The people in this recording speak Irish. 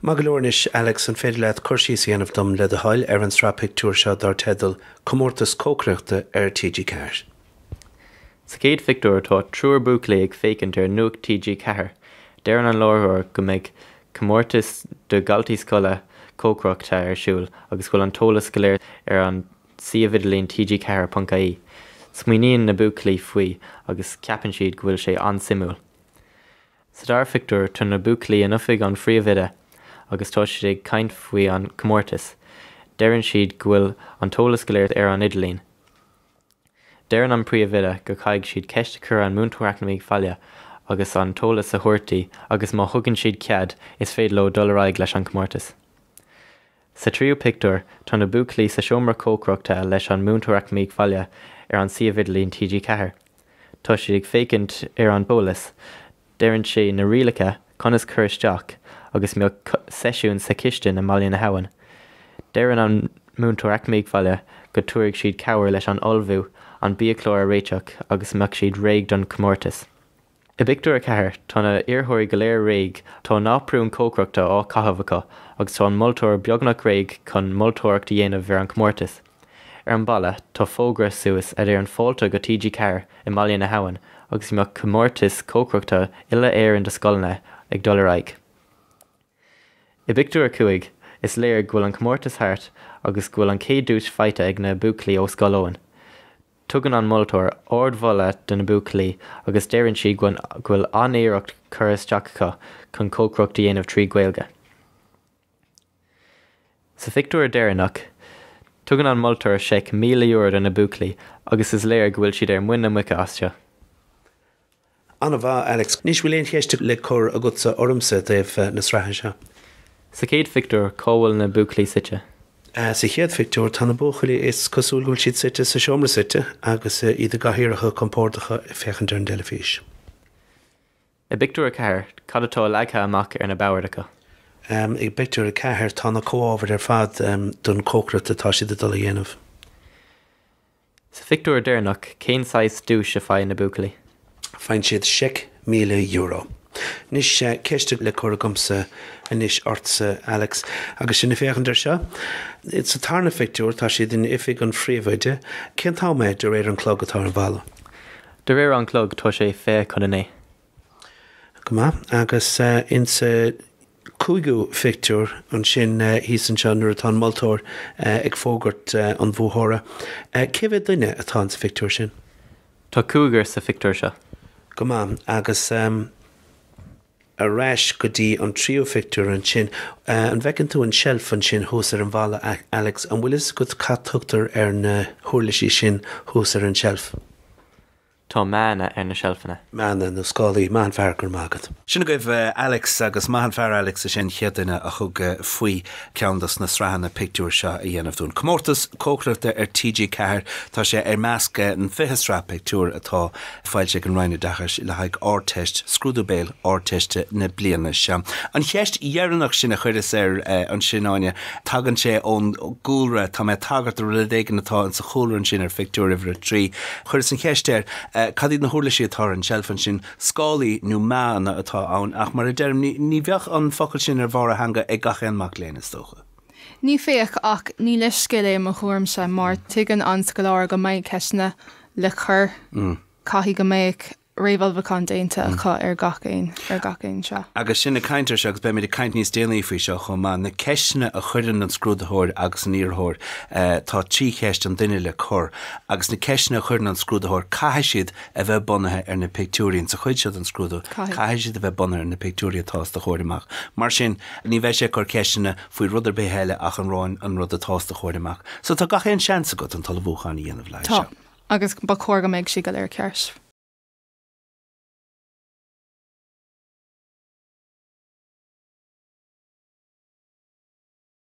Magalornish Alex an féidir leat chuirsí anamh dom le a hail an srá pictiúr seo dar teideal Comórtas Cócaireachta TG4. Sa céad pictiúr tá trúr buaclaí ag fécinnt ar nuach TG4. Déireann an láithreoir go mbeidh Comórtas do Gaeltaí scoile Cócaireachta ar siúl agus bhfuil an tolas go léir ar an siomhidlín TG4.ie. Smaoiníonn na buaclaí faoi agus ceapann siad go bhfuil sé ansimúil. Sa dar pictiúr tá na buaclaí an ufaigh an phríomhide agus tá siad ag caint faoi an Comórtas. Déireann siad go bhfuil an tolas go léir ar an idlín. Déireann an príomhide go caithfidh siad ceiste cur an múntóireachnaigh fáile agus an tolas a thuirtaí agus má thugann siad cead is féidir le dul aráig leis an Comórtas. Sa tríú pictiúr tá na buaclaí sa seomra Cócaireachta leis an múntóireachnaigh fáile ar an siomhidlín TG4. Tá siad ag fécinnt ar an bólas. Déireann sé na rialacha conas cur isteach agus mbeadh seisiún sa ciste na mbeidh na habhain. Déireann an múntóireachnaigh fáile go túirigh siad cabhair leis an olbhú an bíochlár réiteach agus mbeadh siad réig don Comórtas. I pictiúr 4 tá na iarthóirí go léir réig tá náprún Cócaireachta á caitheamh agus tá an moltóir beagnach réig chun moltóireachta dhéanamh ar an Comórtas. Ar an balla tá fógra suas ar an fáilte go TG4 i mbeidh na habhain agus mbeadh Comórtas Cócaireachta ile éireann do scoilne ag dul aráig. I pictiúr 5 is léir go bhfuil an Comórtas thart agus go bhfuil an céad dúis feite ag na buaclaí ó scoilóin. Tugann an moltóir ardmhola do na buaclaí agus déireann siad go bhfuil anéireacht cur isteacha chun Cócaireachta dhéanamh trí Gaeilge. Sa pictiúr deireannach, tugann an moltóir €1,000 do na buaclaí agus is léir go bhfuil siad ar muine muice asteo. Anna bha Alex, níos bhfuil éon cheiste le cur a go sa ormsa daobh na sraitheanna seo. Sa céad pictiúr cóhfuil na buaclaí site. Sa chéad pictiúr tá na buaclaí is cosúil goil siad site sa seomra site agus iad gathíoracha compórtacha fechann ar an deilefís. I pictiúr 4 cad atá leagtha amach ar na báirdacha. I pictiúr 4 tá na comhábhar ar fad don Cócaireachta tá siad a dul a dhéanamh. Sa pictiúr deireannach cén saith dúis a fáil na buaclaí. Fáin siad €1,000. Nis ceiste le cur gomsa inis ortsa Alex agus sinna féchann ar seo. It's a tarna pictiúr tá siad in ifig an phríomhide cén tá méid de réir an clog atá an bhalla. De réir an clog tá sé fé chun inné. Goma agus in sa cúigú pictiúr an sin hís an sean nuair atá moltóir ag fógart an bhuathóra. Céfad duine atá sa pictiúr sin? Tá cúigear sa pictiúr seo. Goma agus a ráis go dtí an tríú pictiúr an sin an bhecinn tú an shelf an sin thús ar an bhalla Alex an bhfuil is go cattugtar ar na thuirlaisí sin thús ar an shelf. Tá meana ar na shelfanna. Meana na scálaí mean fear gur mágad. Sinna goibh Alex agus mean fear Alex a sin cheadaine a chug faoi ceandas na sraitheanna pictiúr seo a dhéanamh dún. Comórtas Cócaireachta ar TG4 tá sé ar measc an fichesrá pictiúr atá fáilte an roinine dachas le haig hArdteiste Scrúdú Béil hArdteiste na bliana se. An cheist dhearannach sin a chuiris ar an sináine tagann sé ón gúlra tá mé tagart a ridéigen atá an sa chúlann sin ar pictiúr ifir trí. Chuiris an cheist ar cadí na thuirlaisí atá an shelfan sin scálaí nó meana atá ann ach mar a deirm ní bheadh an focail sin ar bhar a hanga ag gachéan mac léana tócha. Ní féach ach ní leis scile mo chuirm se mar tuigeann an gclár go mbeidh ceisna le chur caithfidh go mbeidh réamhalbhán déanta acha ar gacéin seo. Agus sinna caintear se agus be mé caint níos déanaí faoi seo chumá na ceisna a chuireann an scrúdathóir agus an íorthóir tá trí ceist an duine le chur agus na ceisna a chuireann an scrúdathóir caitheadh siad a bheith bunathe ar na pictiúirín sa chuid siad an scrúdú caitheadh siad a bheith bunathe ar na pictiúirí atá de chóirimach. Mar sin ní bheith sé chur ceisna faoi rud ar béhéile ach an ráin an rud atá de chóirimach. So tá gachéon seansa go an talbhúchan dhéanamh leis seo. Agus ba chóir go mbeidh si go léir ceart.